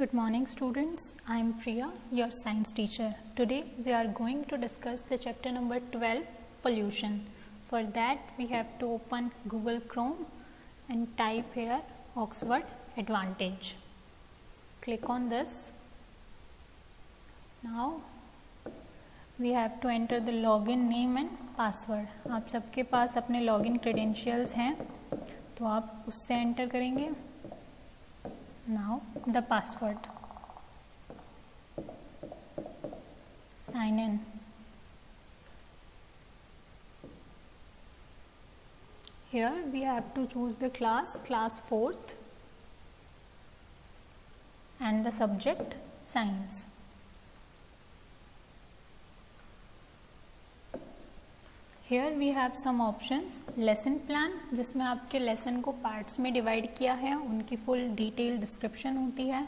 Good morning students, I am Priya, your science teacher. Today we are going to discuss the chapter number 12, pollution. For that we have to open Google Chrome and type here Oxford Advantage. Click on this. Now we have to enter the login name and password. आप सबके पास अपने login credentials हैं तो आप उससे enter करेंगे. Now the password. Sign in. Here we have to choose the class 4th and the subject science. Here we have some options. Lesson plan, जिसमें आपके लेसन को पार्ट्स में डिवाइड किया है, उनकी फुल डिटेल डिस्क्रिप्शन होती है.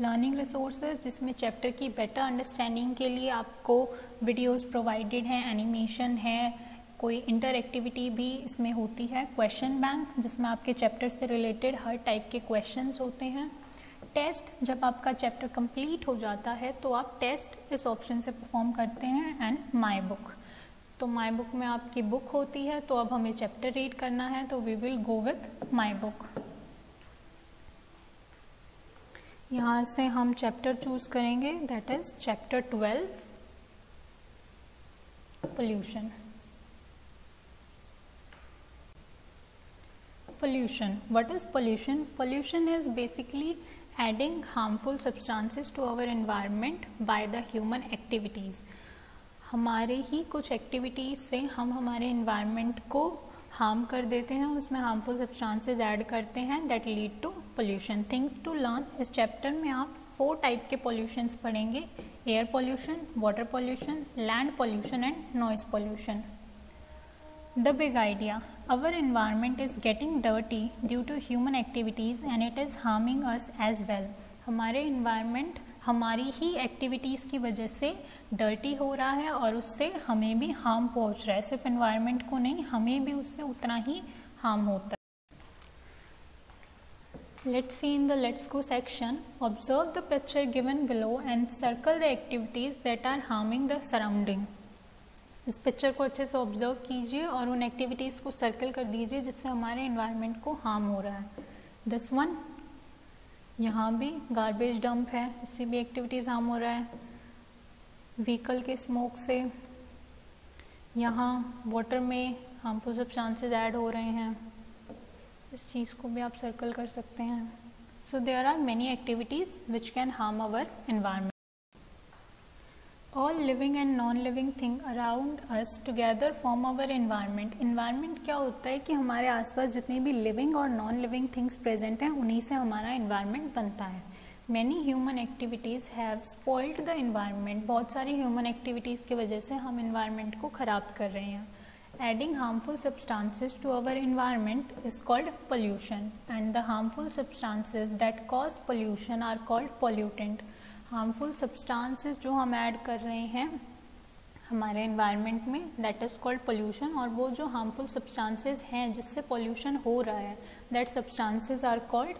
लर्निंग रिसोर्सेज, जिसमें चैप्टर की बेटर अंडरस्टैंडिंग के लिए आपको वीडियोस प्रोवाइडेड हैं, एनिमेशन है, कोई इंटर एक्टिविटी भी इसमें होती है. क्वेश्चन बैंक, जिसमें आपके चैप्टर से रिलेटेड हर टाइप के क्वेश्चंस होते हैं. टेस्ट, जब आपका चैप्टर कंप्लीट हो जाता है तो आप टेस्ट इस ऑप्शन से परफॉर्म करते हैं. एंड माई बुक, तो माई बुक में आपकी बुक होती है. तो अब हमें चैप्टर रीड करना है तो we will go with my book. यहाँ से हम चैप्टर चूज करेंगे, that is chapter 12, pollution. Pollution. What is pollution? Pollution is basically adding harmful substances to our environment by the human activities. हमारे ही कुछ activities से हम हमारे इन्वायरमेंट को हार्म कर देते हैं, उसमें हार्मफुल सब्सटेंसेस ऐड करते हैं, that lead to pollution. Things to learn, इस चैप्टर में आप 4 टाइप के पोल्यूशंस पढ़ेंगे: air pollution, water pollution, land pollution and noise pollution. The big idea: our environment is getting dirty due to human activities and it is harming us as well. हमारे environment हमारी ही activities की वजह से dirty हो रहा है और उससे हमें भी हार्म पहुंच रहा है. सिर्फ एनवायरनमेंट को नहीं, हमें भी उससे उतना ही हार्म होता है. Let's see in the let's go section. Observe the picture given below and circle the activities that are harming the surrounding. इस पिक्चर को अच्छे से ऑब्जर्व कीजिए और उन एक्टिविटीज़ को सर्कल कर दीजिए जिससे हमारे एनवायरनमेंट को हार्म हो रहा है. दिस वन, यहाँ भी गार्बेज डंप है, इससे भी एक्टिविटीज़ हार्म हो रहा है. व्हीकल के स्मोक से यहाँ वाटर में हार्मफुल सब्सटेंसेस ऐड हो रहे हैं, इस चीज़ को भी आप सर्कल कर सकते हैं. So there are many activities which can harm our environment. All living and non-living thing around us together form our environment. Environment क्या होता है कि हमारे आसपास जितनी भी living और non-living things present हैं उन्हीं से हमारा environment बनता है. Many human activities have spoiled the environment. बहुत सारी human activities की वजह से हम environment को ख़राब कर रहे हैं. Adding harmful substances to our environment is called pollution, and the harmful substances that cause pollution are called pollutant. Harmful substances जो हम ऐड कर रहे हैं हमारे एनवायरनमेंट में, दैट इज़ कॉल्ड पोल्यूशन. और वो जो हार्मफुल सब्सटेंसेस हैं जिससे पोल्यूशन हो रहा है, that substances are called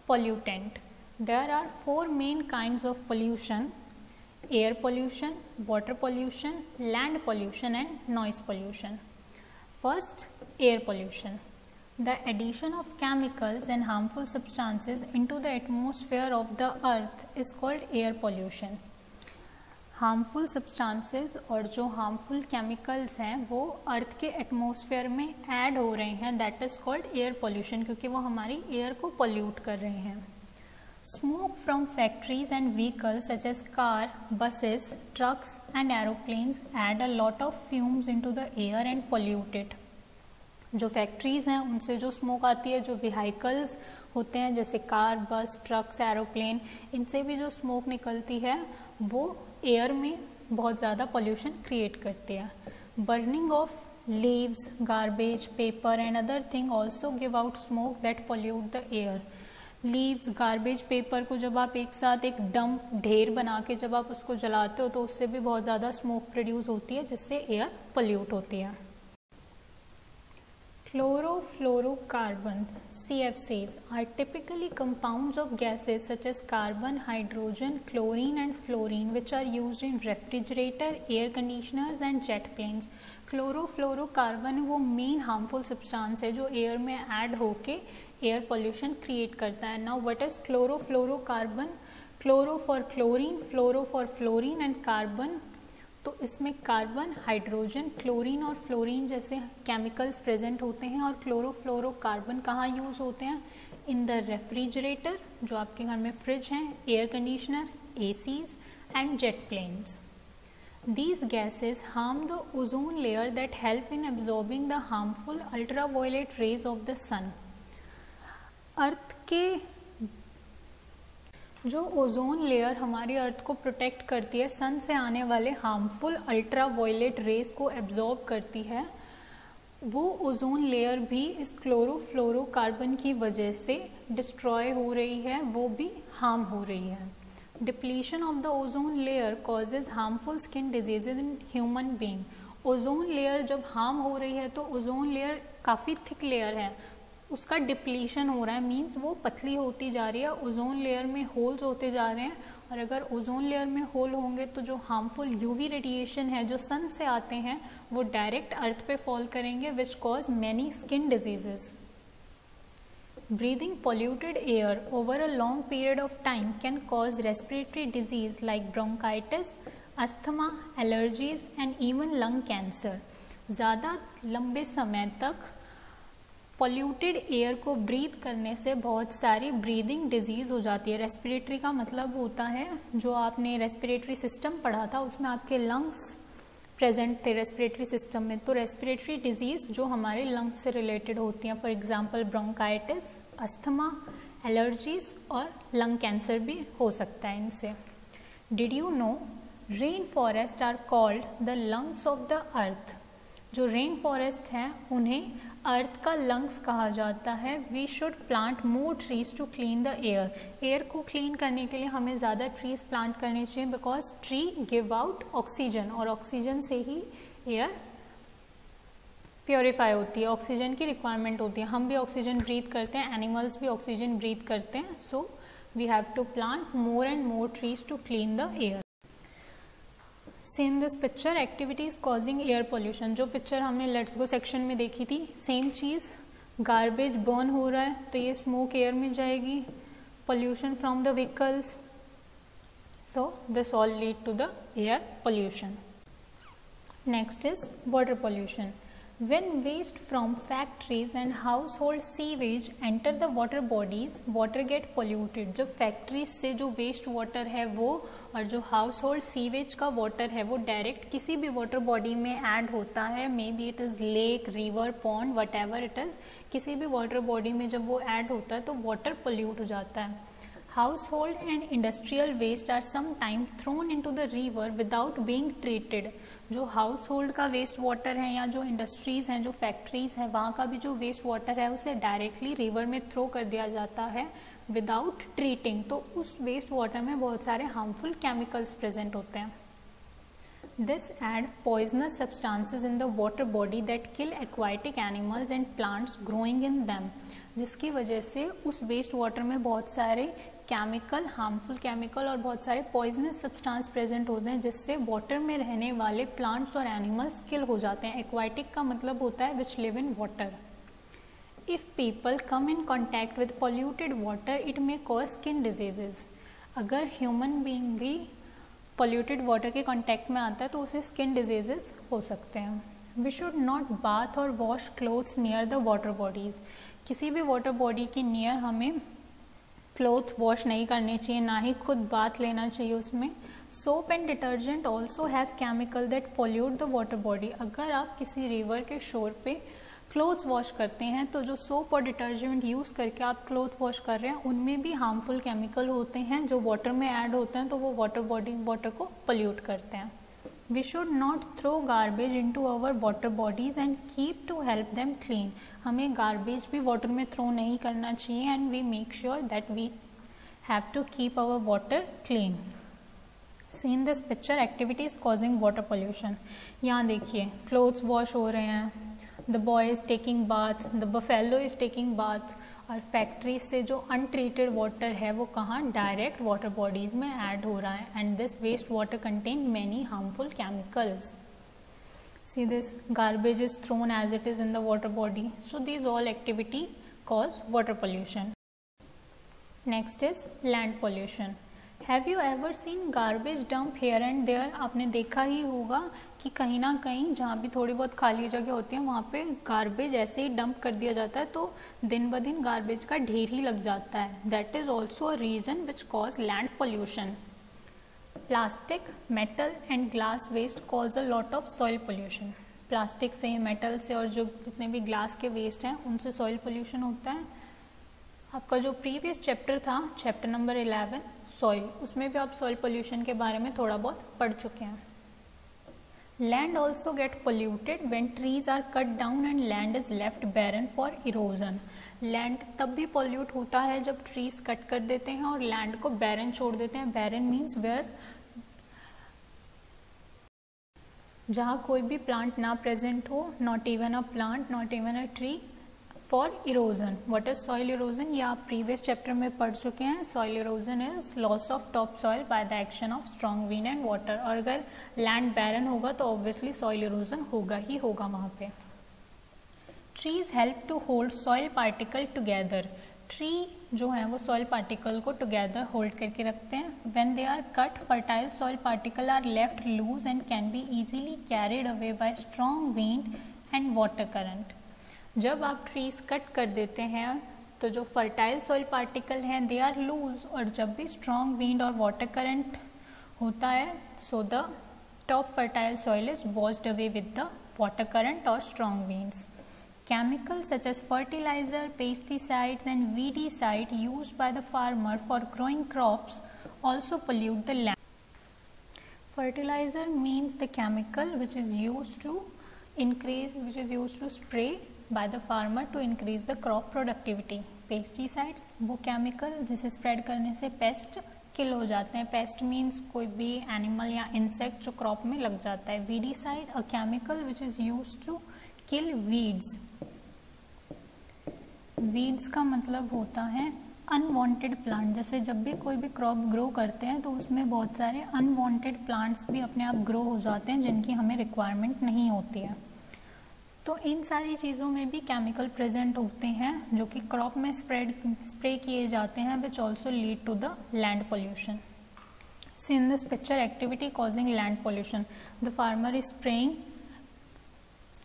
pollutant. There are 4 main kinds of pollution: air pollution, water pollution, land pollution and noise pollution. First, air pollution. The addition of chemicals and harmful substances into the atmosphere of the earth is called air pollution. Harmful substances और जो harmful chemicals हैं वो अर्थ के atmosphere में add हो रहे हैं, that is called air pollution, क्योंकि वो हमारी एयर को पोल्यूट कर रहे हैं. Smoke from factories and vehicles such as car, buses, trucks and aeroplanes add a lot of fumes into the air and pollute it. जो फैक्ट्रीज़ हैं उनसे जो स्मोक आती है, जो व्हीकल्स होते हैं जैसे कार, बस, ट्रक्स, एरोप्लेन, इनसे भी जो स्मोक निकलती है वो एयर में बहुत ज़्यादा पोल्यूशन क्रिएट करती है. Burning of leaves, garbage, paper and other thing also give out smoke that pollute the air. Leaves, garbage, paper को जब आप एक साथ एक डंप ढेर बना के जब आप उसको जलाते हो तो उससे भी बहुत ज़्यादा स्मोक प्रोड्यूस होती है जिससे एयर पोल्यूट होती है. Chlorofluorocarbons, CFCs, are typically compounds of gases such as carbon, hydrogen, chlorine and fluorine, which are used in refrigerator, air conditioners and jet planes. Chlorofluorocarbon वो मेन हार्मफुल सब्सटेंस है जो air में add होके air pollution create करता है. Now what is chlorofluorocarbon? Chloro for chlorine, fluoro for fluorine and carbon. तो इसमें carbon, hydrogen, chlorine और फ्लोरीन जैसे केमिकल्स प्रेजेंट होते हैं. और क्लोरोफ्लोरोकार्बन कहाँ यूज़ होते हैं? इन द रेफ्रिजरेटर, जो आपके घर में फ्रिज हैं, air conditioner, ACs and jet planes. These gases harm the ozone layer that help in absorbing the harmful ultraviolet rays of the sun. अर्थ के जो ओजोन लेयर हमारी अर्थ को प्रोटेक्ट करती है, सन से आने वाले हार्मफुल अल्ट्रावायलेट रेज को एब्जॉर्ब करती है, वो ओजोन लेयर भी इस क्लोरोफ्लोरोकार्बन की वजह से डिस्ट्रॉय हो रही है, वो भी हार्म हो रही है. Depletion of the ozone layer causes harmful skin diseases in human being. Ozone layer जब हार्म हो रही है तो ओजोन लेयर काफ़ी थिक लेयर है, उसका डिप्लीशन हो रहा है, मीन्स वो पतली होती जा रही है, ओजोन लेयर में होल्स होते जा रहे हैं. और अगर ओजोन लेयर में होल होंगे तो जो हार्मफुल यूवी रेडिएशन है जो सन से आते हैं वो डायरेक्ट अर्थ पे फॉल करेंगे, which cause many skin diseases. Breathing polluted air over a long period of time can cause respiratory disease like bronchitis, asthma, allergies and even lung cancer. ज़्यादा लंबे समय तक पॉल्यूटेड एयर को ब्रीथ करने से बहुत सारी ब्रीदिंग डिजीज़ हो जाती है. रेस्पिरेटरी का मतलब होता है, जो आपने रेस्पिरेटरी सिस्टम पढ़ा था उसमें आपके लंग्स प्रेजेंट थे रेस्पिरेटरी सिस्टम में. तो रेस्पिरेटरी डिजीज़ जो हमारे लंग्स से रिलेटेड होती हैं, for example bronchitis, asthma, allergies और लंग कैंसर भी हो सकता है इनसे. Did you know rain forest are called the lungs of the earth. जो रेन फॉरेस्ट हैं उन्हें अर्थ का लंग्स कहा जाता है. We should plant more trees to clean the air. Air को क्लीन करने के लिए हमें ज़्यादा ट्रीज प्लांट करने चाहिए, because tree give out oxygen और ऑक्सीजन से ही एयर प्योरीफाई होती है. ऑक्सीजन की रिक्वायरमेंट होती है, हम भी ऑक्सीजन ब्रीथ करते हैं, एनिमल्स भी ऑक्सीजन ब्रीथ करते हैं. So we have to plant more and more trees to clean the air. See in this picture activities causing air pollution. जो पिक्चर हमने लेट्स गो सेक्शन में देखी थी, सेम चीज़. गार्बेज बर्न हो रहा है तो ये स्मोक एयर में जाएगी, pollution from the vehicles, so this all lead to the air pollution. Next is water pollution. When waste from factories and household sewage enter the water bodies, water get polluted. जब factories से जो waste water है वो और जो house hold sewage का water है वो डायरेक्ट किसी भी वाटर बॉडी में ऐड होता है, may be it is lake, river, pond, what ever it is, किसी भी वाटर बॉडी में जब वो ऐड होता है तो वाटर पोल्यूट हो जाता है. Household and industrial waste are sometimes thrown into the river without being treated. जो हाउस होल्ड का वेस्ट वाटर है या जो इंडस्ट्रीज़ हैं, जो फैक्ट्रीज़ हैं, वहाँ का भी जो वेस्ट वाटर है उसे डायरेक्टली रिवर में थ्रो कर दिया जाता है विदाउट ट्रीटिंग. तो उस वेस्ट वाटर में बहुत सारे हार्मफुल केमिकल्स प्रेजेंट होते हैं. This add poisonous substances in the water body that kill aquatic animals and plants growing in them. जिसकी वजह से उस वेस्ट वाटर में बहुत सारे केमिकल, हार्मफुल केमिकल और बहुत सारे पॉइजनस सब्सटेंस प्रेजेंट होते हैं, जिससे वाटर में रहने वाले प्लांट्स और एनिमल्स किल हो जाते हैं. एक्वाटिक का मतलब होता है which live in water. If people come in contact with polluted water it may cause skin diseases. अगर ह्यूमन बीइंग भी पॉल्यूटेड वाटर के कॉन्टैक्ट में आता है तो उसे स्किन डिजीजेज हो सकते हैं. वी शुड नॉट बाथ और wash clothes near the water bodies. किसी भी वाटर बॉडी के नियर हमें क्लोथ वॉश नहीं करने चाहिए, ना ही खुद बाथ लेना चाहिए उसमें. Soap and detergent also have chemical that pollute the water body. अगर आप किसी रिवर के शोर पे क्लोथ्स वॉश करते हैं तो जो सोप और डिटर्जेंट यूज़ करके आप क्लोथ वॉश कर रहे हैं उनमें भी हार्मफुल केमिकल होते हैं जो वाटर में ऐड होते हैं, तो वो वाटर को पोल्यूट करते हैं. We should not throw garbage into our water bodies and keep to help them clean. हमें गार्बेज भी वाटर में थ्रो नहीं करना चाहिए and we make sure that we have to keep our water clean. See in this picture activities causing water pollution. यहाँ देखिए clothes wash हो रहे हैं, the boy is taking bath, the buffalo is taking bath. और factory से जो untreated water है वो कहाँ, डायरेक्ट वाटर बॉडीज़ में ऐड हो रहा है, and this waste water contain many harmful chemicals. See this, garbage is thrown as it is in the water body. So these all activity cause water pollution. Next is land pollution. Have you ever seen garbage dump here and there? आपने देखा ही होगा कि कहीं ना कहीं जहाँ भी थोड़ी बहुत खाली जगह होती है वहाँ पे गार्बेज ऐसे ही डंप कर दिया जाता है, तो दिन ब दिन गार्बेज का ढेर ही लग जाता है. That is also a reason which cause land pollution. Plastic, metal and glass waste cause a lot of soil pollution. Plastic से, मेटल से और जो जितने भी ग्लास के वेस्ट हैं उनसे सॉइल पोल्यूशन होता है. आपका जो प्रीवियस चैप्टर था, चैप्टर नंबर 11 सॉइल, उसमें भी आप सॉइल पोल्यूशन के बारे में थोड़ा बहुत पढ़ चुके हैं. Land also get polluted when trees are cut down and land is left barren for erosion. Land तब भी पोल्यूट होता है जब ट्रीज कट कर देते हैं और लैंड को बैरन छोड़ देते हैं. बैरन मीन्स वेयर जहाँ कोई भी प्लांट ना प्रेजेंट हो, not even a plant, not even a tree, for erosion. What is soil erosion, ये आप प्रीवियस चैप्टर में पढ़ चुके हैं. Soil erosion is loss of top soil by the action of strong wind and water. और अगर land barren होगा तो ऑब्वियसली सॉइल इरोजन होगा ही होगा वहाँ पे. Trees help to hold soil particle together. Tree जो है वो सॉइल पार्टिकल को टुगेदर होल्ड करके रखते हैं. When they are cut, fertile soil particle are left loose and can be easily carried away by strong wind and water current. जब आप trees cut कर देते हैं तो जो फर्टाइल सॉइल पार्टिकल हैं दे आर लूज, और जब भी स्ट्रॉन्ग विंड और वाटर करंट होता है so the top fertile soil is washed away with the water current और strong winds. Chemicals such as fertilizer, pesticides and weedicide used by the farmer for growing crops also pollute the land. Fertilizer means the chemical which is used to spray by the farmer to increase the crop productivity. Pesticides वो chemical जिसे spread करने से pest kill हो जाते हैं. Pest means कोई भी animal या insect जो crop में लग जाता है. Weedicide a chemical which is used to kill weeds. Weeds का मतलब होता है अनवांटेड प्लांट. जैसे जब भी कोई भी क्रॉप ग्रो करते हैं तो उसमें बहुत सारे अनवांटेड प्लांट्स भी अपने आप ग्रो हो जाते हैं जिनकी हमें रिक्वायरमेंट नहीं होती है. तो इन सारी चीज़ों में भी केमिकल प्रेजेंट होते हैं जो कि क्रॉप में स्प्रे किए जाते हैं, which also lead to the land pollution. See in this picture activity causing land pollution. The farmer is spraying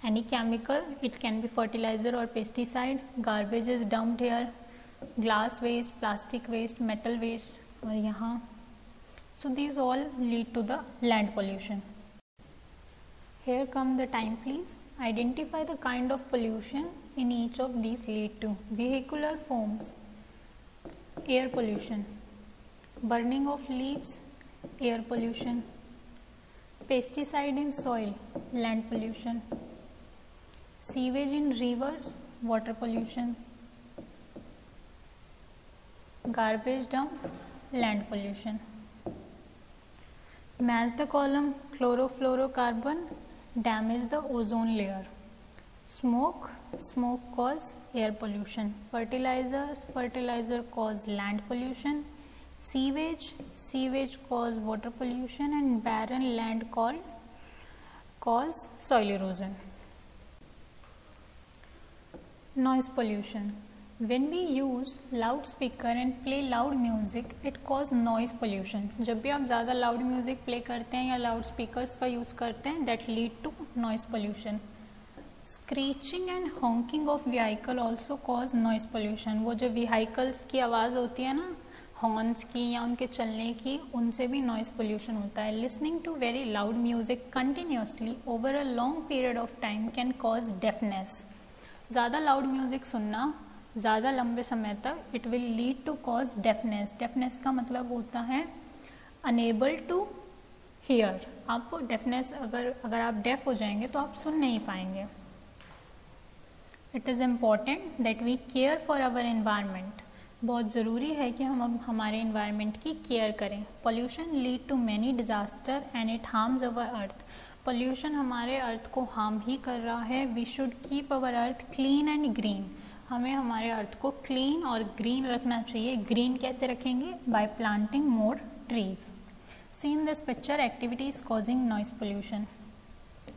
any chemical, it can be fertilizer or pesticide. Garbage is dumped here, glass waste, plastic waste, metal waste, और यहाँ. So these all lead to the land pollution. Here come the time please. Identify the kind of pollution in each of these lead to. Vehicular foams, air pollution. Burning of leaves, air pollution. Pesticide in soil, land pollution. Sewage in rivers, water pollution. Garbage dump, land pollution. Match the column. Chlorofluorocarbon damage the ozone layer. Smoke cause air pollution. Fertilizer cause land pollution. Sewage cause water pollution, and barren land cause soil erosion. Noise pollution. When we use loudspeaker and play loud music, it cause noise pollution. जब भी आप ज़्यादा loud music play करते हैं या loud speakers का use करते हैं, that lead to noise pollution. Screeching and honking of vehicle also cause noise pollution. वो जो vehicles की आवाज़ होती है ना, हॉर्न्स की या उनके चलने की, उनसे भी नॉइस पोल्यूशन होता है. Listening to very loud music continuously over a long period of time can cause deafness. ज़्यादा लाउड म्यूज़िक सुनना ज़्यादा लंबे समय तक it will lead to cause deafness. Deafness का मतलब होता है अनेबल टू हियर. आपको डेफनेस, अगर आप डेफ हो जाएंगे तो आप सुन नहीं पाएंगे. It is important that we care for our environment. बहुत ज़रूरी है कि हम अब हमारे एनवायरनमेंट की केयर करें. Pollution lead to many disaster and it harms our earth. Pollution हमारे अर्थ को हार्म ही कर रहा है. We should keep our earth clean and green. हमें हमारे अर्थ को क्लीन और ग्रीन रखना चाहिए. ग्रीन कैसे रखेंगे? By planting more trees. See in this picture activities causing noise pollution.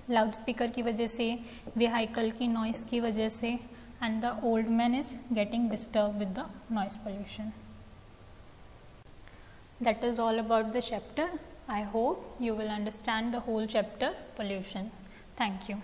Loud speaker की वजह से, व्हीकल की नॉइस की वजह से, and the old man is getting disturb with the noise pollution. That is all about the chapter. I hope you will understand the whole chapter pollution. Thank you.